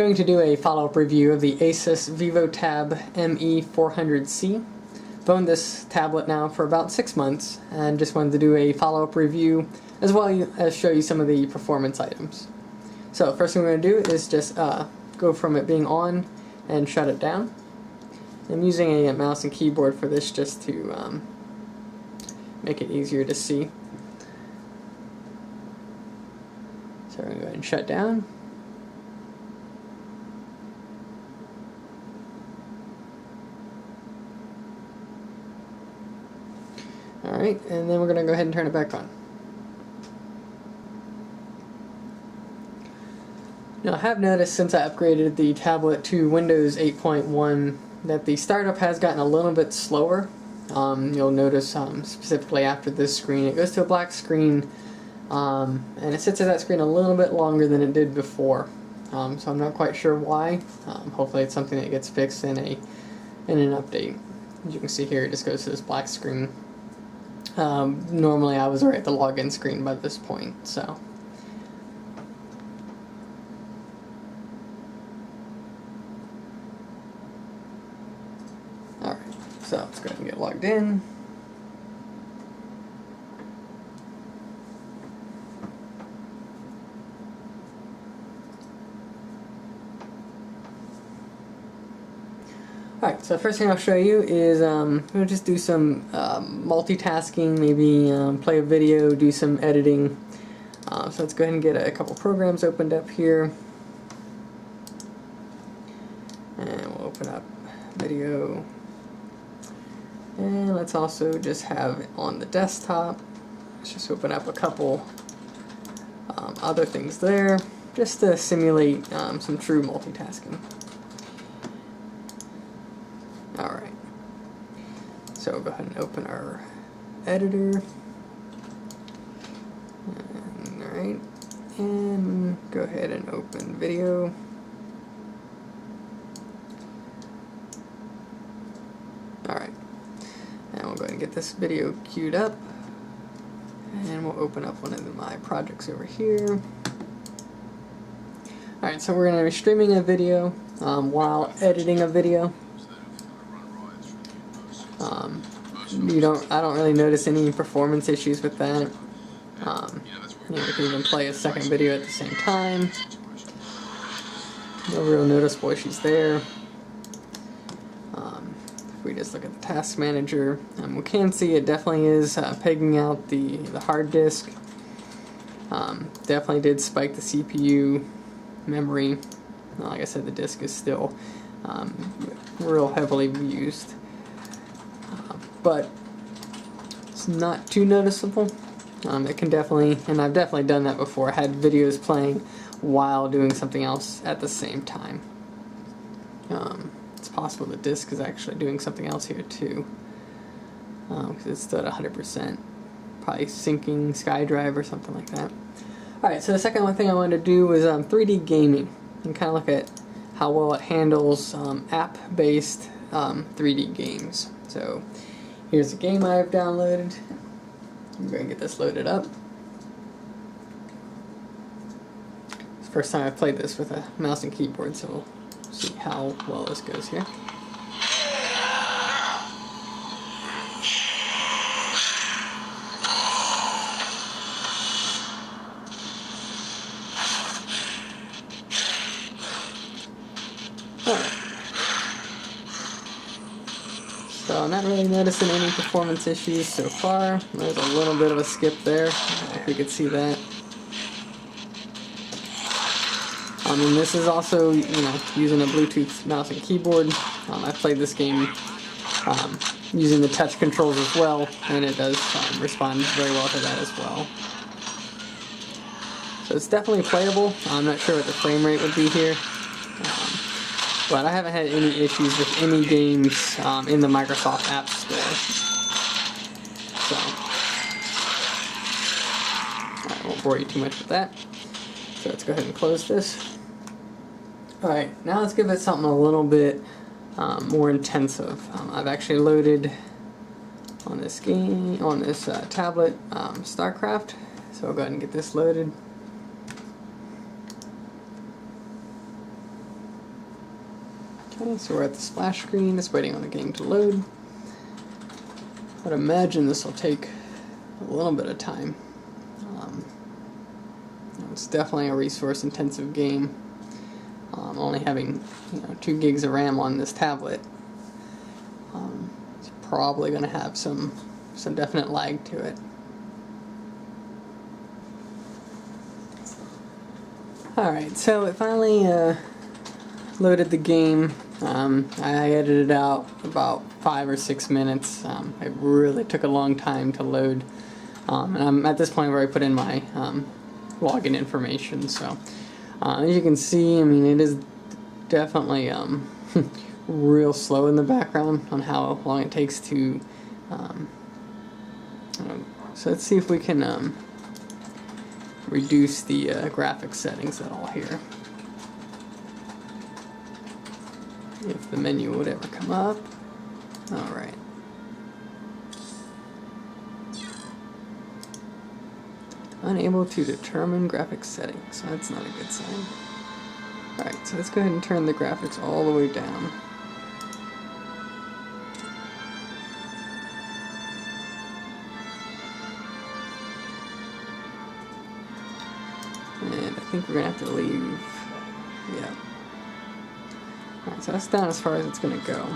going to do a follow-up review of the Asus VivoTab ME400C. I've owned this tablet now for about 6 months and just wanted to do a follow-up review as well as show you some of the performance items. So first thing we're going to do is just go from it being on and shut it down. I'm using a mouse and keyboard for this just to make it easier to see. So we're going to go ahead and shut down. Alright, and then we're going to go ahead and turn it back on. Now I have noticed since I upgraded the tablet to Windows 8.1 that the startup has gotten a little bit slower. You'll notice specifically after this screen it goes to a black screen and it sits at that screen a little bit longer than it did before. So I'm not quite sure why. Hopefully it's something that gets fixed in an update. As you can see here, it just goes to this black screen. Normally I was already at the login screen by this point, so. Alright, so let's go ahead and get logged in. Alright, so first thing I'll show you is we'll just do some multitasking, maybe play a video, do some editing. So let's go ahead and get a couple programs opened up here. And we'll open up video. And let's also just have it on the desktop. Let's just open up a couple other things there, just to simulate some true multitasking. Alright, so we'll go ahead and open our editor. Alright, and go ahead and open video. Alright, and we'll go ahead and get this video queued up. And we'll open up one of my projects over here. Alright, so we're going to be streaming a video while editing a video. I don't really notice any performance issues with that. You can even play a second video at the same time. No real noticeable issues there. If we just look at the task manager, we can see it definitely is pegging out the hard disk. Definitely did spike the CPU memory. Like I said, the disk is still real heavily used. But it's not too noticeable. It can definitely, and I've definitely done that before. I had videos playing while doing something else at the same time. It's possible the disk is actually doing something else here too, because it's still at 100%. Probably syncing SkyDrive or something like that. Alright, so the second one thing I wanted to do was 3D gaming, and kind of look at how well it handles app-based 3D games. So here's a game I've downloaded. I'm going to get this loaded up. It's the first time I've played this with a mouse and keyboard, so we'll see how well this goes here. Alright. So I'm not really noticing any performance issues so far. There's a little bit of a skip there, if you could see that. And this is also, using a Bluetooth mouse and keyboard. I've played this game using the touch controls as well, and it does respond very well to that as well. So it's definitely playable. I'm not sure what the frame rate would be here. But I haven't had any issues with any games in the Microsoft App Store. So, I won't bore you too much with that. So let's go ahead and close this. Alright, now let's give it something a little bit more intensive. I've actually loaded on this game, on this tablet, StarCraft. So I'll go ahead and get this loaded. Okay, so we're at the splash screen, just waiting on the game to load. I'd imagine this will take a little bit of time. It's definitely a resource-intensive game. Only having 2 gigs of RAM on this tablet, it's probably going to have some definite lag to it. Alright, so it finally loaded the game. I edited out about 5 or 6 minutes. It really took a long time to load. And I'm at this point where I put in my login information. So as you can see, I mean, it is definitely real slow in the background on how long it takes to. So let's see if we can reduce the graphics settings at all here. If the menu would ever come up. Alright. Unable to determine graphics settings. That's not a good sign. Alright, so let's go ahead and turn the graphics all the way down. And I think we're going to have to leave. Yeah. Alright, so that's down as far as it's going to go.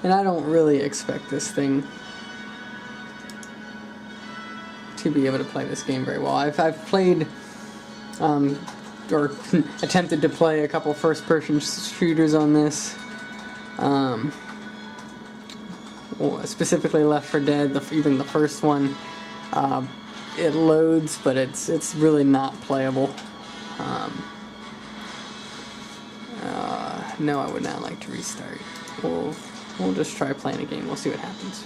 And I don't really expect this thing to be able to play this game very well. I've played or attempted to play a couple first-person shooters on this. Specifically Left 4 Dead, even the first one. It loads, but it's really not playable. No, I would not like to restart. We'll just try playing a game. We'll see what happens.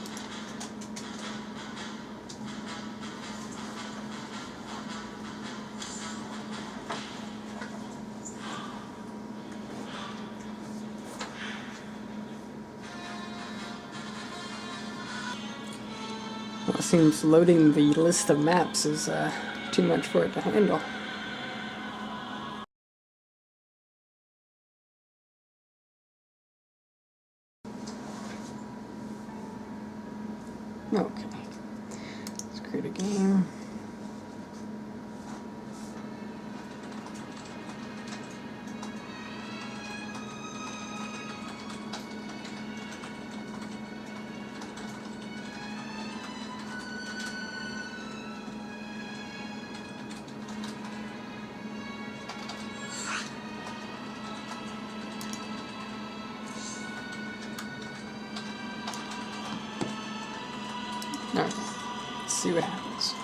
Well, it seems loading the list of maps is too much for it to handle. Okay, let's create a game. Alright, let's see what happens.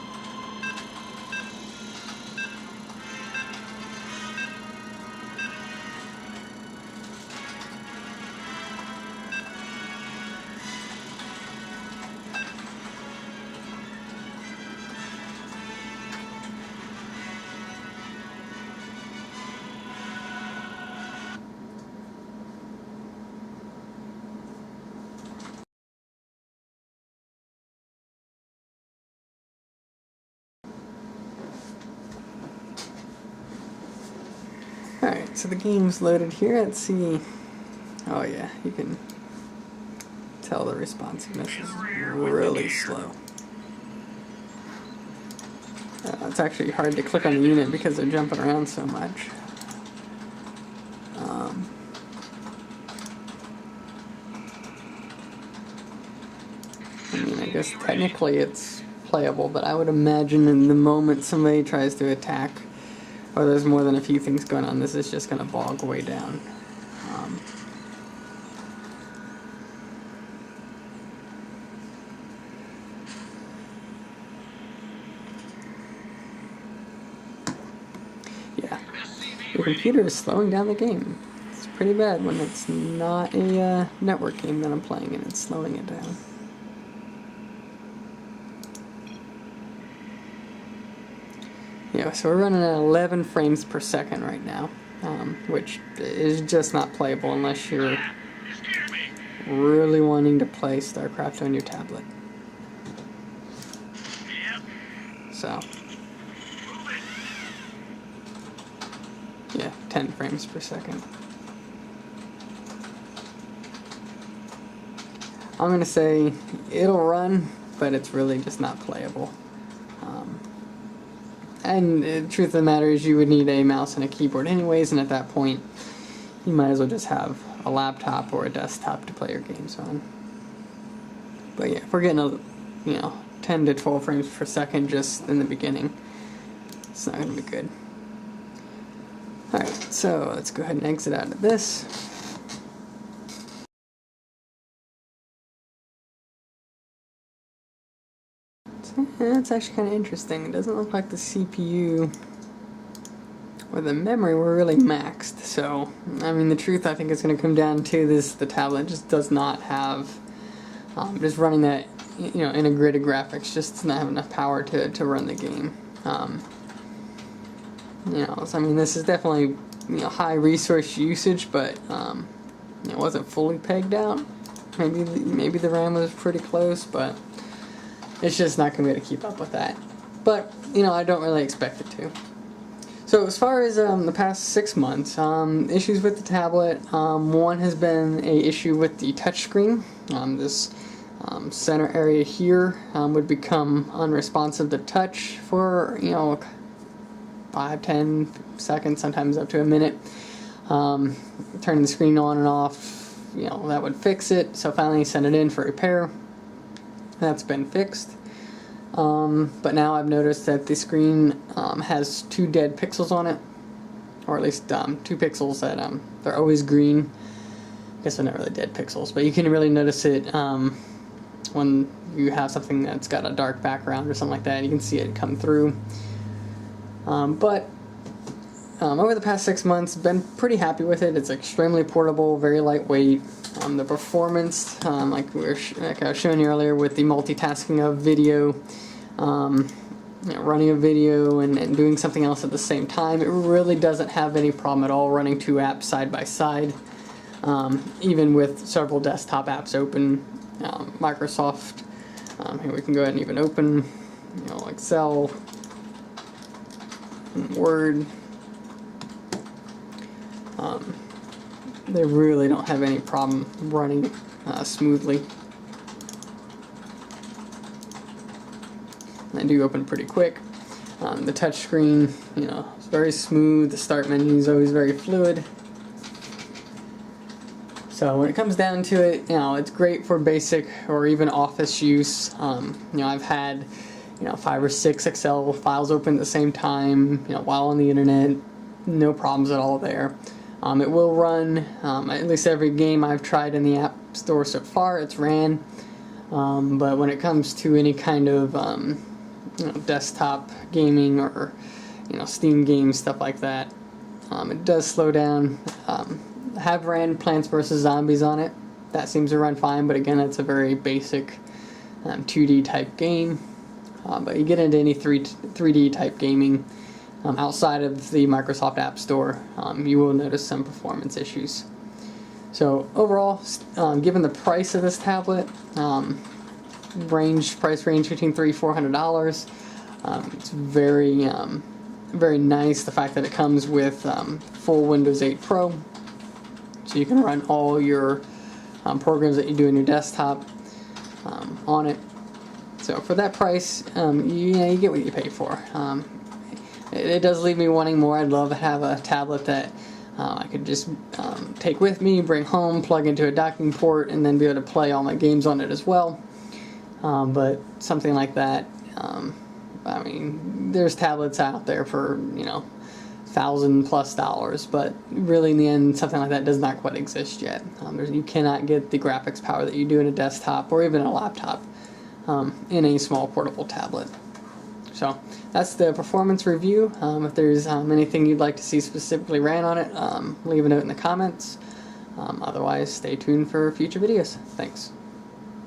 Alright, so the game's loaded here. Let's see. Oh yeah, you can tell the responsiveness is really slow. It's actually hard to click on the unit because they're jumping around so much. I mean, I guess technically it's playable, but I would imagine in the moment somebody tries to attack, or there's more than a few things going on, this is just going to bog way down. Yeah, your computer is slowing down the game. It's pretty bad when it's not a network game that I'm playing and it's slowing it down. Yeah, so we're running at 11 frames per second right now, which is just not playable unless you're really wanting to play StarCraft on your tablet. So 10 frames per second. I'm going to say it'll run, but it's really just not playable. And the truth of the matter is you would need a mouse and a keyboard anyways, and at that point you might as well just have a laptop or a desktop to play your games on. But yeah, if we're getting 10 to 12 frames per second just in the beginning, it's not going to be good. Alright, so let's go ahead and exit out of this. That's actually kind of interesting. It doesn't look like the CPU or the memory were really maxed. So, I mean, the truth I think is going to come down to this: the tablet just does not have, just running that, integrated graphics just does not have enough power to run the game. So I mean, this is definitely high resource usage, but it wasn't fully pegged out. Maybe the RAM was pretty close, but it's just not going to be able to keep up with that. But, I don't really expect it to. So as far as the past 6 months, issues with the tablet, one has been an issue with the touchscreen. This center area here would become unresponsive to touch for, 5-10 seconds, sometimes up to a minute. Turning the screen on and off, that would fix it. So finally sent it in for repair. That's been fixed. But now I've noticed that the screen has 2 dead pixels on it, or at least 2 pixels that they're always green. I guess they're not really dead pixels, but you can really notice it when you have something that's got a dark background or something like that. You can see it come through. But over the past 6 months, been pretty happy with it. It's extremely portable, very lightweight. The performance, like I was showing you earlier with the multitasking of video, running a video and doing something else at the same time, it really doesn't have any problem at all running 2 apps side by side. Even with several desktop apps open, Microsoft, here we can go ahead and even open, Excel, Word. They really don't have any problem running smoothly. They do open pretty quick. The touch screen, it's very smooth. The start menu is always very fluid. So when it comes down to it, it's great for basic or even office use. I've had 5 or 6 Excel files open at the same time, while on the internet. No problems at all there. It will run at least every game I've tried in the App Store so far. It's ran, but when it comes to any kind of desktop gaming or Steam games, stuff like that, it does slow down. Have ran Plants vs. Zombies on it. That seems to run fine, but again, it's a very basic 2D type game. But you get into any 3D type gaming outside of the Microsoft App Store, you will notice some performance issues. So overall, given the price of this tablet, price range between $300–400, it's very very nice. The fact that it comes with full Windows 8 Pro, so you can run all your programs that you do in your desktop on it. So for that price, you get what you pay for. It does leave me wanting more. I'd love to have a tablet that I could just take with me, bring home, plug into a docking port, and then be able to play all my games on it as well. But something like that, I mean, there's tablets out there for, $1,000+, but really in the end, something like that does not quite exist yet. You cannot get the graphics power that you do in a desktop or even a laptop in a small portable tablet. So that's the performance review. If there's anything you'd like to see specifically ran on it, leave a note in the comments. Otherwise, stay tuned for future videos. Thanks.